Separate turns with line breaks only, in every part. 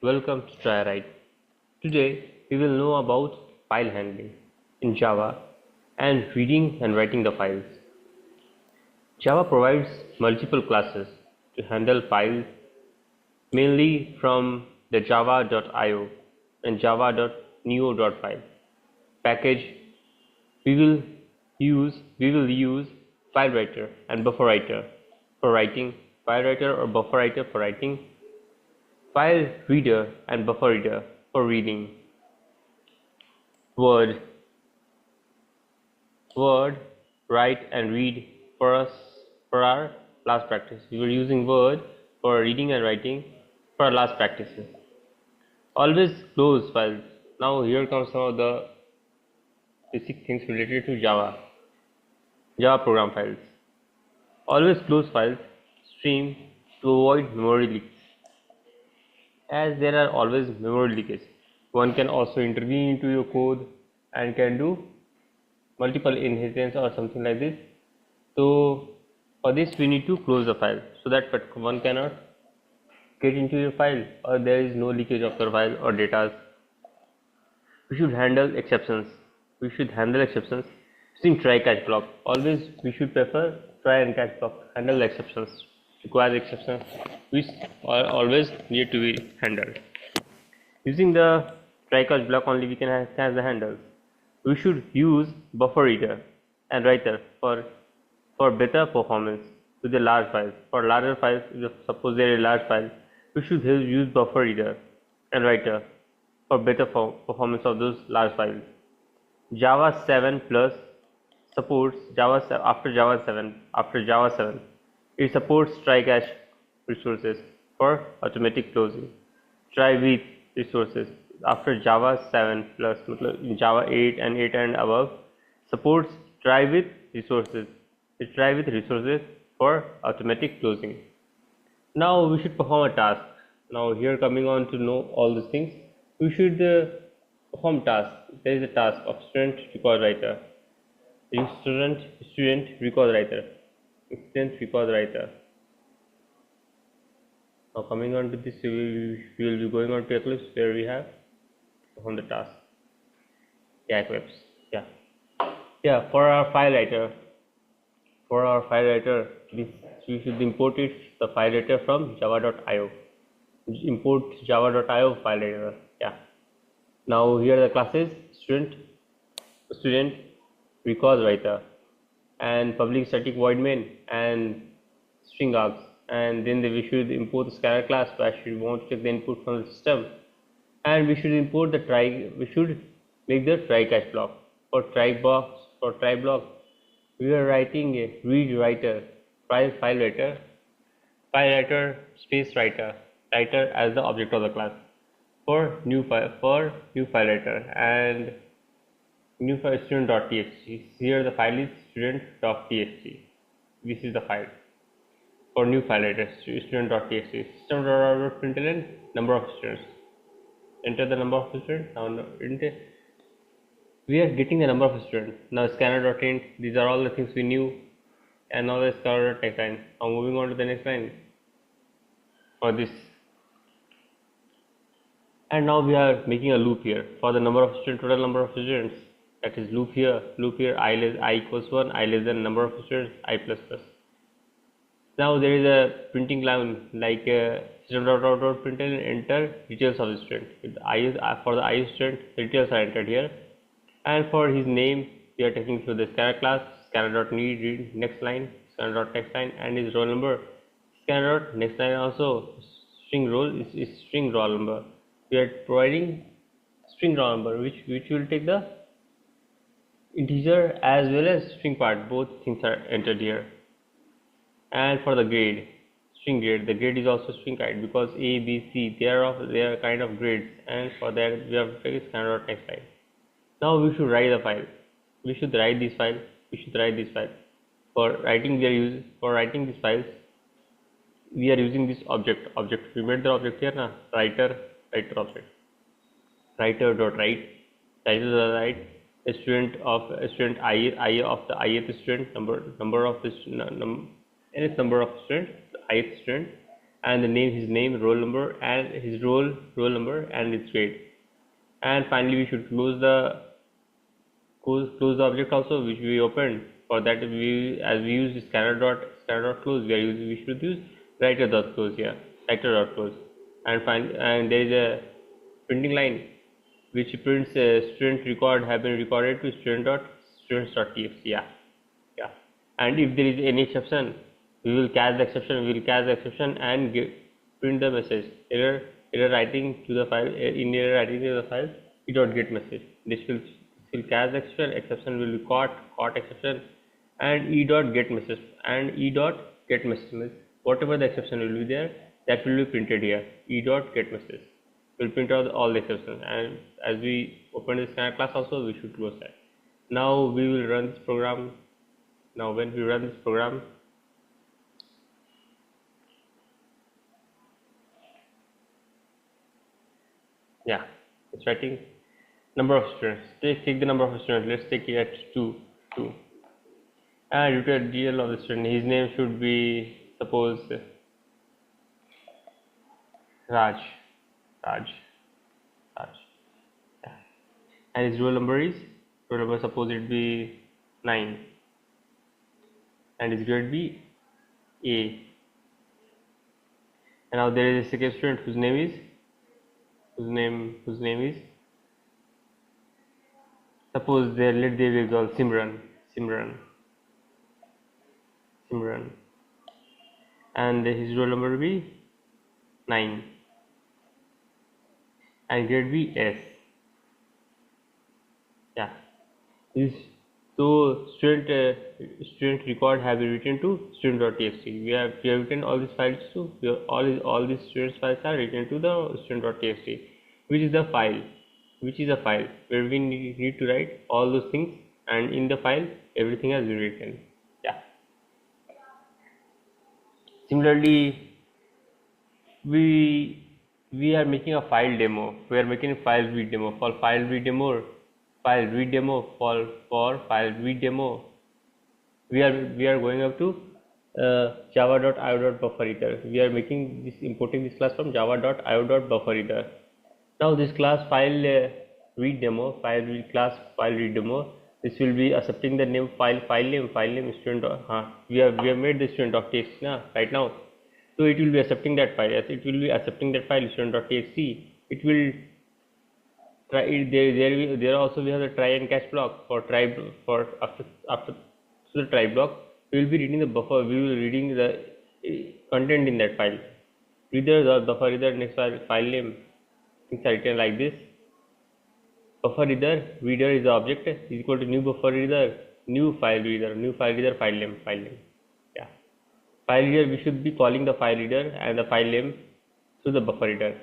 welcome to TryWrite. Today we will know about file handling in Java and reading and writing the files. Java provides multiple classes to handle files mainly from the java.io and java.neo.file package. We will use FileWriter and BufferedReader for writing, FileWriter or BufferedReader for writing, FileReader and BufferedReader for reading, Word, write and read for our last practice. We were using Word for reading and writing for our last practices. Always close files. Now here comes some of the basic things related to Java program files. Always close files stream to avoid memory leaks. As there are always memory leakage, one can also intervene into your code and can do multiple inheritance or something like this. So for this we need to close the file so that one cannot get into your file or there is no leakage of your file or data. We should handle exceptions. Using try catch block. Always we should prefer try and catch block. Handle exceptions. Require exceptions which always need to be handled. Using the try catch block only we can catch the handles. We should use BufferedReader and writer for better performance with the large files. For larger files, if suppose there is a large file, we should use BufferedReader and writer for better performance of those large files. Java 7 plus supports after Java 7 it supports try catch resources for automatic closing. Try with resources after Java 7 plus in Java 8 and above supports try with resources. For automatic closing. Now we should perform a task. Now here coming on to know all these things, we should perform task. There is a task of student record writer. Student record writer. Now coming on to this, we will be going on to Eclipse where we have perform the task. Eclipse. For our FileWriter. We should import the FileWriter from java.io. Import java.io FileWriter. Now here are the classes: student record writer, and public static void main and string args. And then we should import the scanner class, where we want to check the input from the system, and we should import the try. We should make the try catch block. For try block, we are writing a read writer, FileWriter space writer as the object of the class. For new FileWriter and new file student.txt. Here the file is student.txt. This is the file. For new FileWriter student.txt. System.out.println number of students. Enter the number of students. Now we are getting the number of students. Now scanner.int. These are all the things we knew. And now the scanner.text line. Now moving on to the next line. For this. And now we are making a loop here for the number of students, total number of students. That is loop here, I equals 1, I less than number of students, I plus plus. Now there is a printing line like system.out.println enter details of the student. For the I student, the details are entered here. And for his name, we are taking through the scanner class, scanner.read next line, scanner.next line, and his roll number. Scanner.next line also string roll is string roll number. We are providing string roll number which will take the integer as well as string part. Both things are entered here. And for the grade, string grade, the grade is also string type because A, B, C they are kind of grades, and for that we have to take scanner.next line. Now we should write the file. We should write this file. For writing these files, we are using this object. We made the object here now. Writer object. Writer.write. A student I of the ith student number of this nth number of student, the ith student, and the name, his name, roll number, and his roll number, and its grade. And finally we should close the object also, which we opened. For that, as we use scanner dot close, we should use writer dot close here, writer dot close. And there is a printing line which prints student record have been recorded to students.txt. Yeah. And if there is any exception, we will catch the exception. And print the message error writing to the file. In error writing to the file, e.get message. This will catch the exception will be caught exception, and e.get message. And e.get message means whatever the exception will be there, that will be printed here. E.get message will print out all the exceptions. And as we open this scanner class also, we should close that. Now we will run this program. Now when we run this program, yeah, it's writing number of students. Take the number of students. Let's take it at 2. And return DL of the student. His name should be, suppose, Raj. Yeah. And his roll number suppose it be 9, and his grade be A. And now there is a second student whose name is suppose let there be girl Simran, and his roll number be 9, and grade be S. Yeah. So student record have been written to student.txt. We have written all these files to all these students files are written to the student.txt, which is a file where we need to write all those things, and in the file everything has been written. Yeah. Similarly, we are making a file demo. We are making a file read demo. For file read demo, we are going up to java.io.BufferedReader. We are importing this class from java.io.BufferedReader. Now this class file read demo, this will be accepting the name file name student. We have made the student.txt right now. So it will be accepting that file. As it will be accepting that file student.txt, it will try. There also we have the try and catch block for after the try block. We will be reading the buffer. We will be reading the content in that file. Reader the BufferedReader next file name. Things are written like this. BufferedReader reader is the object is equal to new BufferedReader, new FileReader file name. Yeah. FileReader, we should be calling the FileReader and the file name to the BufferedReader.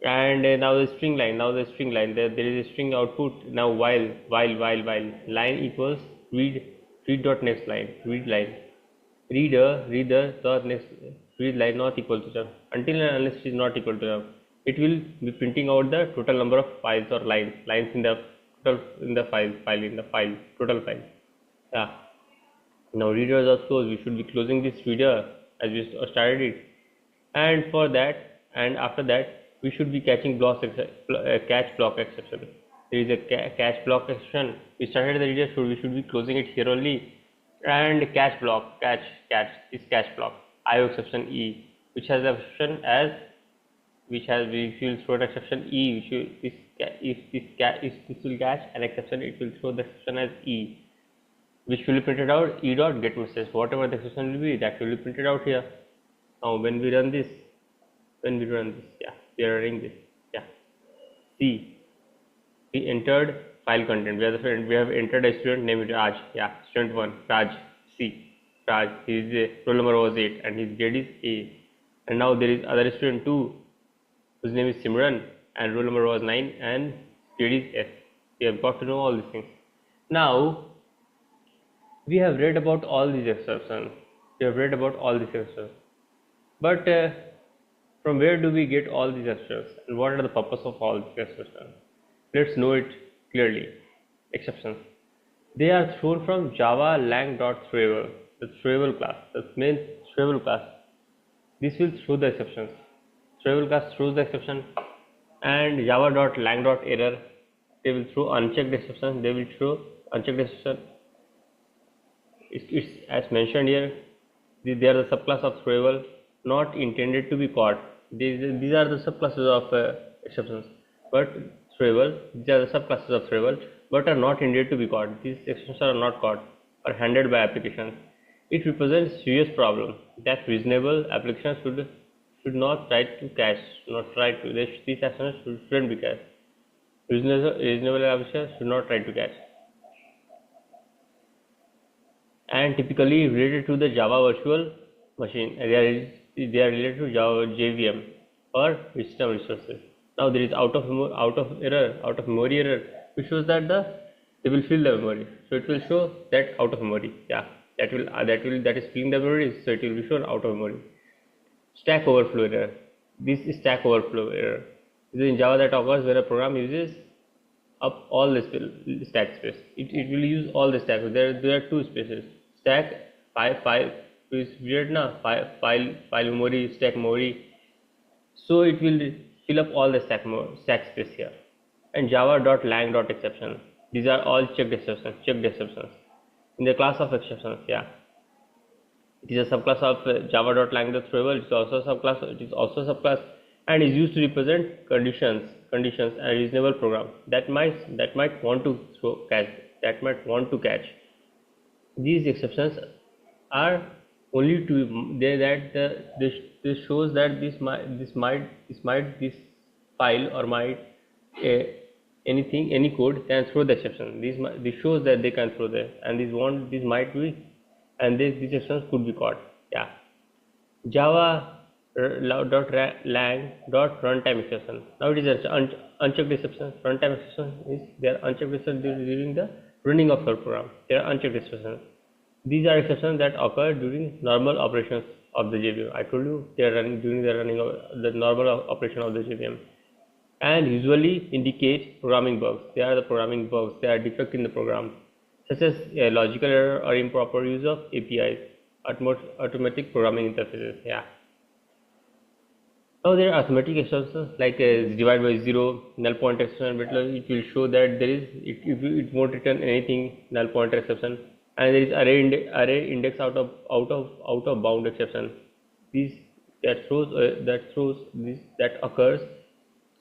And now the string line. There is a string output. Now while line equals read dot next line, read line, reader dot next read line not equal to term. Until and unless it is not equal to term, it will be printing out the total number of files or lines in the total file. Yeah. Now reader dot close. We should be closing this reader as we started it, and for that and after that we should be catching catch block exception. There is a catch block exception. We started the reader, so we should be closing it here only. And catch block, catch is catch block. IO exception E, which has exception as we will throw an exception E, if this will catch an exception, it will throw the exception as E, which will be printed out e.get message. Whatever the exception will be, that will be printed out here. Now when we run this, yeah, we are running this. Yeah. See, we entered file content. We have entered a student named Raj. Yeah, student 1, Raj. See, Raj. His roll number was 8 and his grade is A. And now there is other student 2 whose name is Simran and roll number was 9 and grade is S. We have got to know all these things. Now we have read about all these exceptions. But from where do we get all these exceptions, and what are the purpose of all these exceptions? Let's know it clearly. Exceptions. They are thrown from Java lang.throwable, the throwable class, the main throwable class. This will throw the exceptions. Throwable class throws the exception, and java.lang.error, they will throw unchecked exception. They will throw unchecked exception. It's as mentioned here. They are the subclass of throwable, not intended to be caught. These are the subclasses of exceptions, but throwable. These are the subclasses of throwable, but are not intended to be caught. These exceptions are not caught or handled by applications. It represents serious problem that reasonable applications should not try to catch. Not try to. These exceptions shouldn't be catched. Reasonable applications should not try to catch. And typically related to the Java virtual machine. They are related to Java JVM or system resources. Now there is out of memory error, which shows that they will fill the memory. So it will show that out of memory. Yeah, that is filling the memory. So it will be shown out of memory. Stack overflow error. This is stack overflow error. This is in Java that occurs when a program uses up all the stack space. It will use all the stack. There are two spaces. Stack file is weird na file memory, stack memory. So it will fill up all the stack space here. And java.lang.exception. These are all checked exceptions. In the class of exceptions, yeah. It is a subclass of java.lang.throwable. It is also a subclass and is used to represent conditions and reasonable program that might want to catch. These exceptions are only to this shows that this file or any code can throw the exception. This shows that they can throw the, and this might be, and these exceptions could be caught. Yeah. Java .lang.runtime exception. Now it is unchecked exception. Runtime exception is they are unchecked exception during the running of your program. They are unchecked exceptions. These are exceptions that occur during normal operations of the JVM. I told you they are running during the running of the normal operation of the JVM, and usually indicate programming bugs. They are the programming bugs. They are defects in the program, such as logical error or improper use of APIs, automatic programming interfaces. Yeah. Now there are arithmetic exceptions like divide by zero, null pointer exception. But it will show that it won't return anything, null pointer exception, and there is array index out of bound exception. That occurs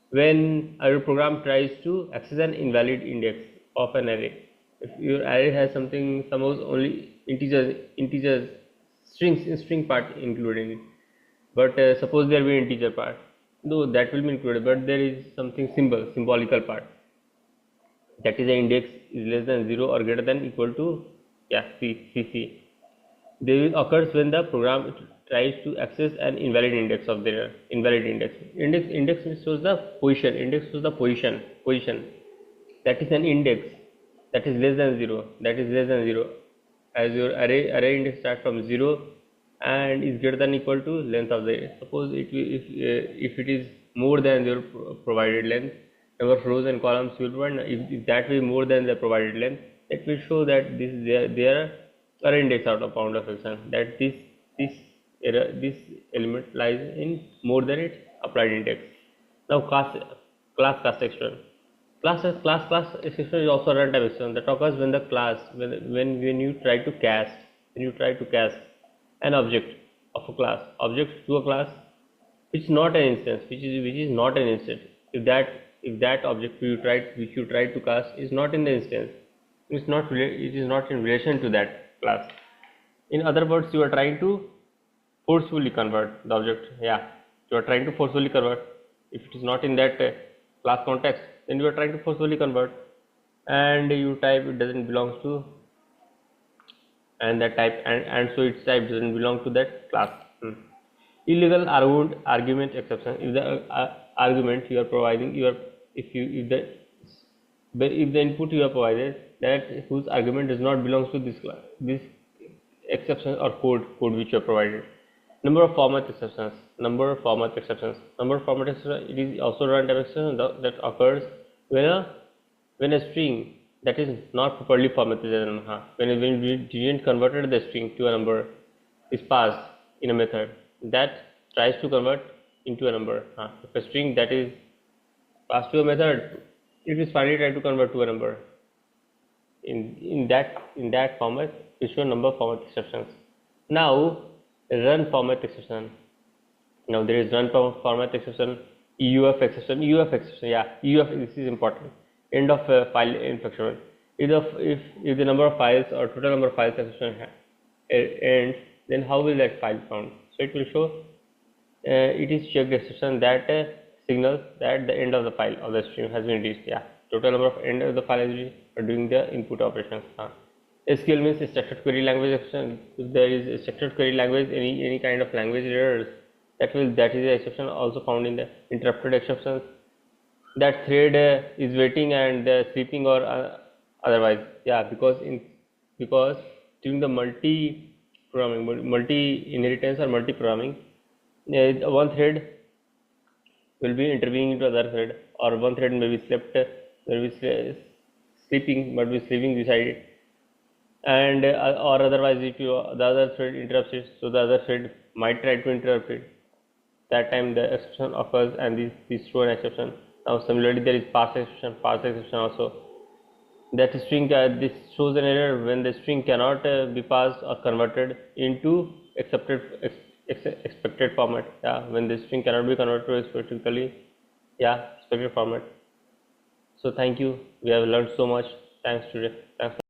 when a program tries to access an invalid index of an array. If your array has suppose only integers, string part included in it. But suppose there will be integer part, though that will be included, but there is something symbolical part, that is the index is less than 0 or greater than equal to CC. This occurs when the program tries to access an invalid index of their invalid index. Index shows the position. That is an index that is less than 0. As your array index starts from 0 and is greater than equal to length of the array. Suppose if it is more than your provided length, number of rows and columns will provide. If that will be more than the provided length, that will show that there are index out of bound of exception, that this element lies in more than its applied index. Now class cast exception. Class exception is also a runtime exception that occurs when the class when you try to cast an object of a class to a class which is not an instance, if that object which you try to cast is not in the instance, it is not in relation to that class. In other words, you are trying to forcefully convert the object. You are trying to forcefully convert. If it is not in that class context, then you are trying to forcefully convert, and you type it doesn't belong to, and that type and so its type doesn't belong to that class. Illegal argument exception. If the argument you are providing, if the input you are provided that whose argument does not belong to this class, this exception or code which you are provided. Number of format exceptions. It is also a runtime exception that occurs when a string that is not properly formatted, when we didn't converted the string to a number is passed in a method that tries to convert into a number. If a string that is passed to a method, it is finally trying to convert to a number. In that format, we show number format exceptions. Now run format exception. Now there is run format exception, EUF exception, EUF. This is important. End of file infection. If the number of files or total number of files exception ends, then how will that file found? So it will show it is checked exception that signals that the end of the file of the stream has been reached. Total number of end of the file is reached for doing the input operations. SQL means structured query language exception. If there is a structured query language, any kind of language errors, that is the exception also found in the interrupted exceptions. That thread is waiting and sleeping or otherwise. Because during the multi inheritance or multi programming, one thread will be intervening into other thread, or one thread may be sleeping but be sleeping beside it, and or otherwise if the other thread interrupts it, so the other thread might try to interrupt it. That time the exception occurs, and this throw an exception. Now similarly there is parse exception also. That string this shows an error when the string cannot be parsed or converted into expected format. When the string cannot be converted to expected format. So thank you. We have learned so much. Thanks today. Thanks.